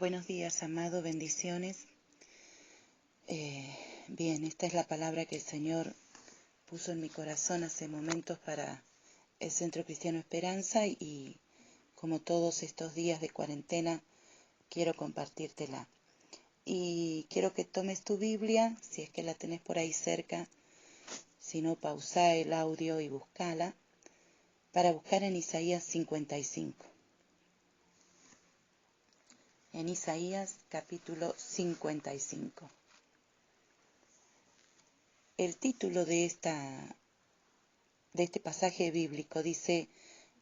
Buenos días, amado, bendiciones. Bien, esta es la palabra que el Señor puso en mi corazón hace momentos para el Centro Cristiano Esperanza y como todos estos días de cuarentena quiero compartírtela. Y quiero que tomes tu Biblia, si es que la tenés por ahí cerca, si no, pausá el audio y buscala, para buscar en Isaías 55. En Isaías capítulo 55. El título de este pasaje bíblico dice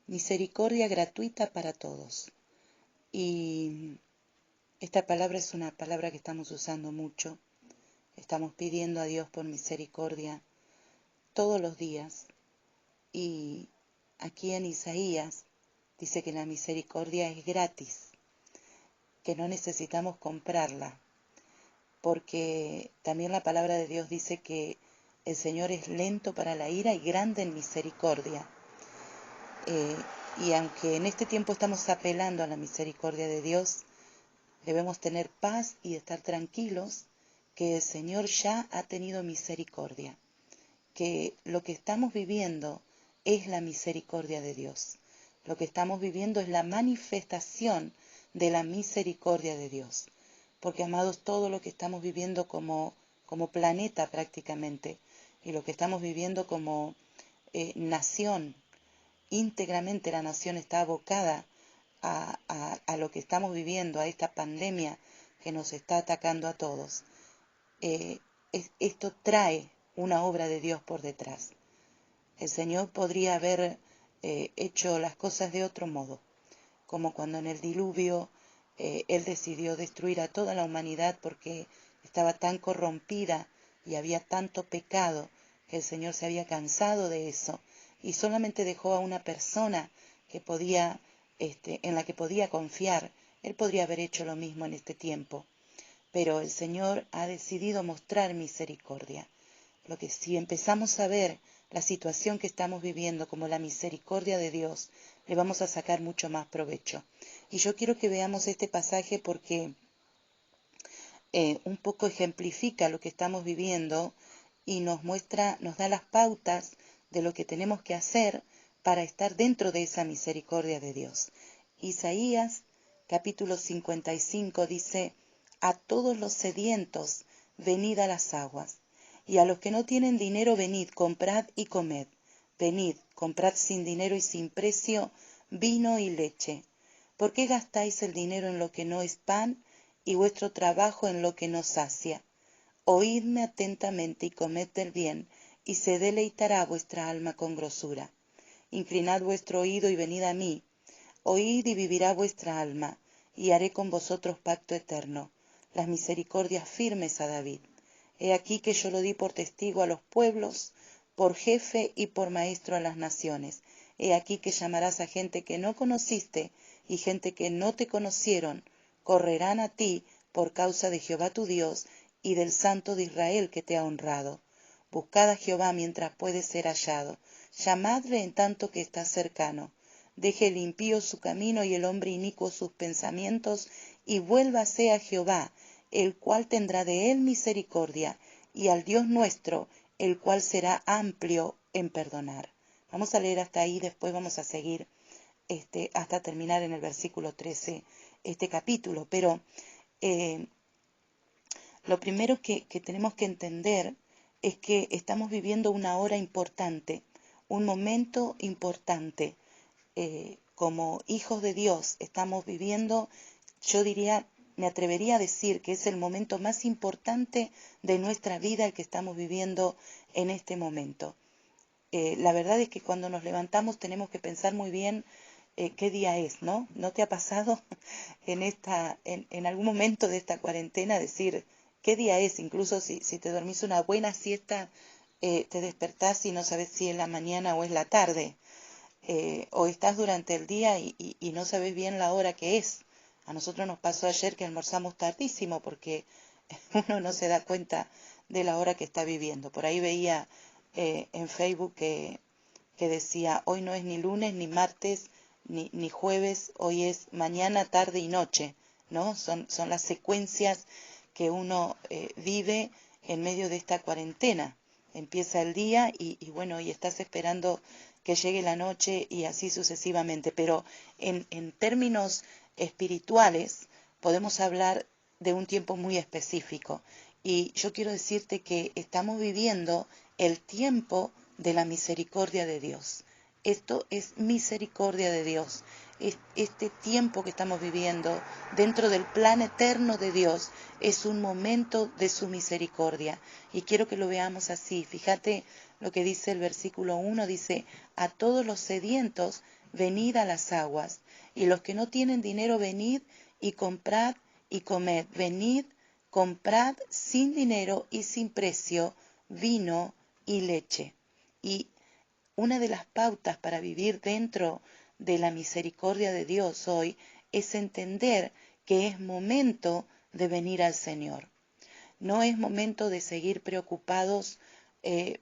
misericordia gratuita para todos. Y esta palabra es una palabra que estamos usando mucho. Estamos pidiendo a Dios por misericordia todos los días. Y aquí en Isaías dice que la misericordia es gratis, que no necesitamos comprarla, porque también la palabra de Dios dice que el Señor es lento para la ira y grande en misericordia. Y aunque en este tiempo estamos apelando a la misericordia de Dios, debemos tener paz y estar tranquilos que el Señor ya ha tenido misericordia, que lo que estamos viviendo es la misericordia de Dios. Lo que estamos viviendo es la manifestación de la misericordia de Dios. Porque, amados, todo lo que estamos viviendo como planeta prácticamente, y lo que estamos viviendo como nación, íntegramente la nación está abocada a lo que estamos viviendo, a esta pandemia que nos está atacando a todos. Esto trae una obra de Dios por detrás. El Señor podría haber hecho las cosas de otro modo, como cuando en el diluvio Él decidió destruir a toda la humanidad porque estaba tan corrompida y había tanto pecado que el Señor se había cansado de eso y solamente dejó a una persona que podía, en la que podía confiar. Él podría haber hecho lo mismo en este tiempo, pero el Señor ha decidido mostrar misericordia. Lo que si empezamos a ver la situación que estamos viviendo como la misericordia de Dios, le vamos a sacar mucho más provecho. Y yo quiero que veamos este pasaje porque un poco ejemplifica lo que estamos viviendo y nos da las pautas de lo que tenemos que hacer para estar dentro de esa misericordia de Dios. Isaías capítulo 55 dice: a todos los sedientos venid a las aguas, y a los que no tienen dinero venid, comprad y comed. Venid, comprad sin dinero y sin precio vino y leche. ¿Por qué gastáis el dinero en lo que no es pan y vuestro trabajo en lo que no sacia? Oídme atentamente y comed del bien, y se deleitará vuestra alma con grosura. Inclinad vuestro oído y venid a mí. Oíd y vivirá vuestra alma, y haré con vosotros pacto eterno, las misericordias firmes a David. He aquí que yo lo di por testigo a los pueblos, por jefe y por maestro a las naciones. He aquí que llamarás a gente que no conociste, y gente que no te conocieron, correrán a ti por causa de Jehová tu Dios y del Santo de Israel que te ha honrado. Buscad a Jehová mientras puede ser hallado, llamadle en tanto que está cercano. Deje el impío su camino y el hombre inicuo sus pensamientos, y vuélvase a Jehová, el cual tendrá de él misericordia, y al Dios nuestro, el cual será amplio en perdonar. Vamos a leer hasta ahí, después vamos a seguir hasta terminar en el versículo 13 este capítulo. Pero lo primero que tenemos que entender es que estamos viviendo una hora importante, un momento importante. Como hijos de Dios estamos viviendo, yo diría, me atrevería a decir que es el momento más importante de nuestra vida el que estamos viviendo en este momento. La verdad es que cuando nos levantamos tenemos que pensar muy bien qué día es, ¿no? ¿No te ha pasado en algún momento de esta cuarentena decir qué día es? Incluso si te dormís una buena siesta, te despertás y no sabes si es la mañana o es la tarde. O estás durante el día y no sabes bien la hora que es. A nosotros nos pasó ayer que almorzamos tardísimo porque uno no se da cuenta de la hora que está viviendo. Por ahí veía en Facebook que decía, hoy no es ni lunes, ni martes, ni jueves, hoy es mañana, tarde y noche. ¿no? Son las secuencias que uno vive en medio de esta cuarentena. Empieza el día y bueno, y estás esperando que llegue la noche y así sucesivamente. Pero en términos espirituales podemos hablar de un tiempo muy específico. Y yo quiero decirte que estamos viviendo el tiempo de la misericordia de Dios. Esto es misericordia de Dios. Este tiempo que estamos viviendo dentro del plan eterno de Dios es un momento de su misericordia. Y quiero que lo veamos así. Fíjate lo que dice el versículo 1, dice: a todos los sedientos, venid a las aguas, y los que no tienen dinero, venid y comprad y comed. Venid, comprad sin dinero y sin precio vino y leche. Y una de las pautas para vivir dentro de la misericordia de Dios hoy es entender que es momento de venir al Señor. No es momento de seguir preocupados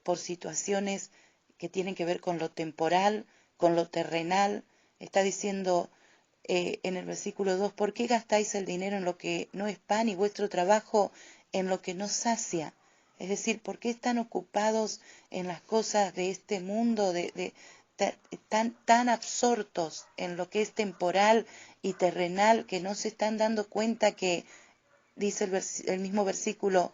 por situaciones que tienen que ver con lo temporal, con lo terrenal. Está diciendo en el versículo 2, ¿por qué gastáis el dinero en lo que no es pan y vuestro trabajo en lo que no sacia? Es decir, ¿por qué están ocupados en las cosas de este mundo, tan absortos en lo que es temporal y terrenal, que no se están dando cuenta que, dice el mismo versículo,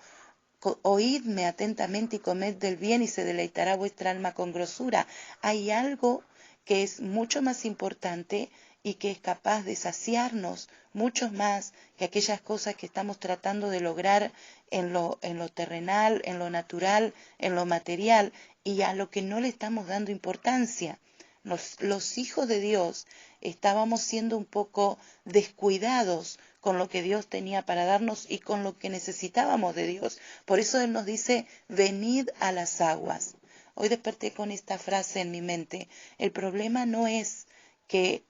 oídme atentamente y comed del bien y se deleitará vuestra alma con grosura? Hay algo que es mucho más importante y que es capaz de saciarnos mucho más que aquellas cosas que estamos tratando de lograr en lo terrenal, en lo natural, en lo material, y a lo que no le estamos dando importancia. Los hijos de Dios estábamos siendo un poco descuidados con lo que Dios tenía para darnos y con lo que necesitábamos de Dios. Por eso Él nos dice: venid a las aguas. Hoy desperté con esta frase en mi mente. El problema no es que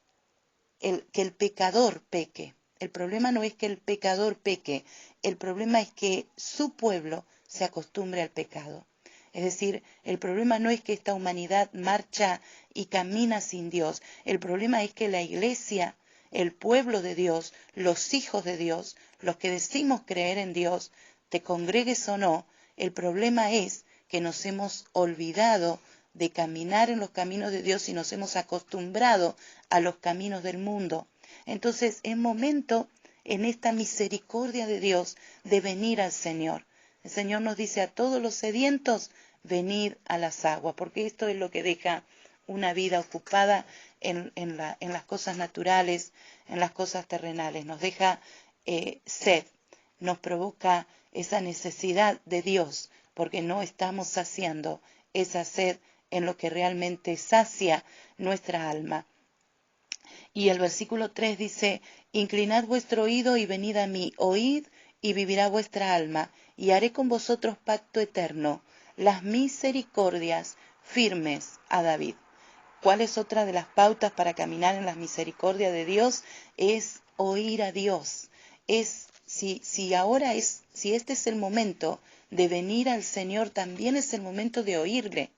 el pecador peque. El problema no es que el pecador peque. El problema es que su pueblo se acostumbre al pecado. Es decir, el problema no es que esta humanidad marcha y camina sin Dios. El problema es que la iglesia, el pueblo de Dios, los hijos de Dios, los que decimos creer en Dios, te congregues o no, el problema es que nos hemos olvidado de caminar en los caminos de Dios y nos hemos acostumbrado a los caminos del mundo. Entonces es momento, en esta misericordia de Dios, de venir al Señor. El Señor nos dice: a todos los sedientos, venid a las aguas, porque esto es lo que deja una vida ocupada en las cosas naturales, en las cosas terrenales. Nos deja sed, nos provoca esa necesidad de Dios, porque no estamos saciando esa sed en lo que realmente sacia nuestra alma. Y el versículo 3 dice: inclinad vuestro oído y venid a mí, oíd y vivirá vuestra alma, y haré con vosotros pacto eterno, las misericordias firmes a David. ¿Cuál es otra de las pautas para caminar en las misericordias de Dios? Es oír a Dios. Si este es el momento de venir al Señor, también es el momento de oírle.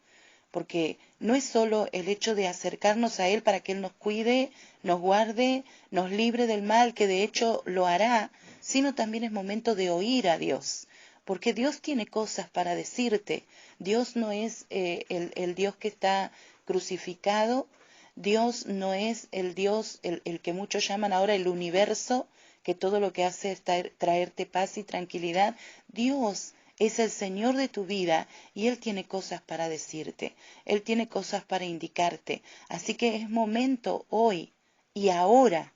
Porque no es solo el hecho de acercarnos a Él para que Él nos cuide, nos guarde, nos libre del mal, que de hecho lo hará, sino también es momento de oír a Dios. Porque Dios tiene cosas para decirte. Dios no es el Dios que está crucificado. Dios no es el Dios, el que muchos llaman ahora el universo, que todo lo que hace es traerte paz y tranquilidad. Dios es el Señor de tu vida y Él tiene cosas para decirte, Él tiene cosas para indicarte. Así que es momento hoy y ahora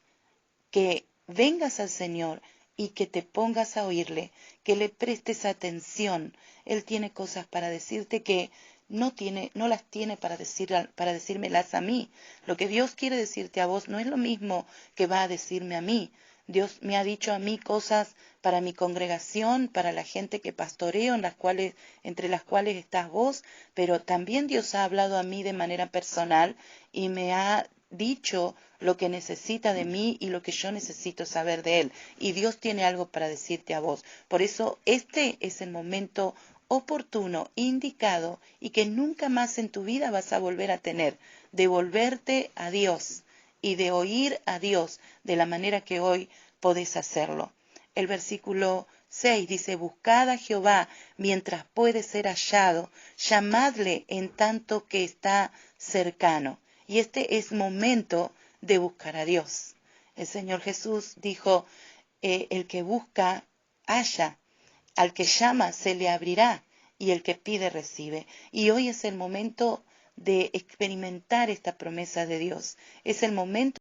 que vengas al Señor y que te pongas a oírle, que le prestes atención. Él tiene cosas para decirte que no las tiene para decírmelas a mí. Lo que Dios quiere decirte a vos no es lo mismo que va a decirme a mí. Dios me ha dicho a mí cosas para mi congregación, para la gente que pastoreo, entre las cuales estás vos, pero también Dios ha hablado a mí de manera personal y me ha dicho lo que necesita de mí y lo que yo necesito saber de Él. Y Dios tiene algo para decirte a vos. Por eso este es el momento oportuno, indicado, y que nunca más en tu vida vas a volver a tener, de volverte a Dios y de oír a Dios de la manera que hoy podés hacerlo. El versículo 6 dice, buscad a Jehová mientras puede ser hallado, llamadle en tanto que está cercano. Y este es momento de buscar a Dios. El Señor Jesús dijo, el que busca, halla, al que llama se le abrirá y el que pide recibe. Y hoy es el momento de experimentar esta promesa de Dios. Es el momento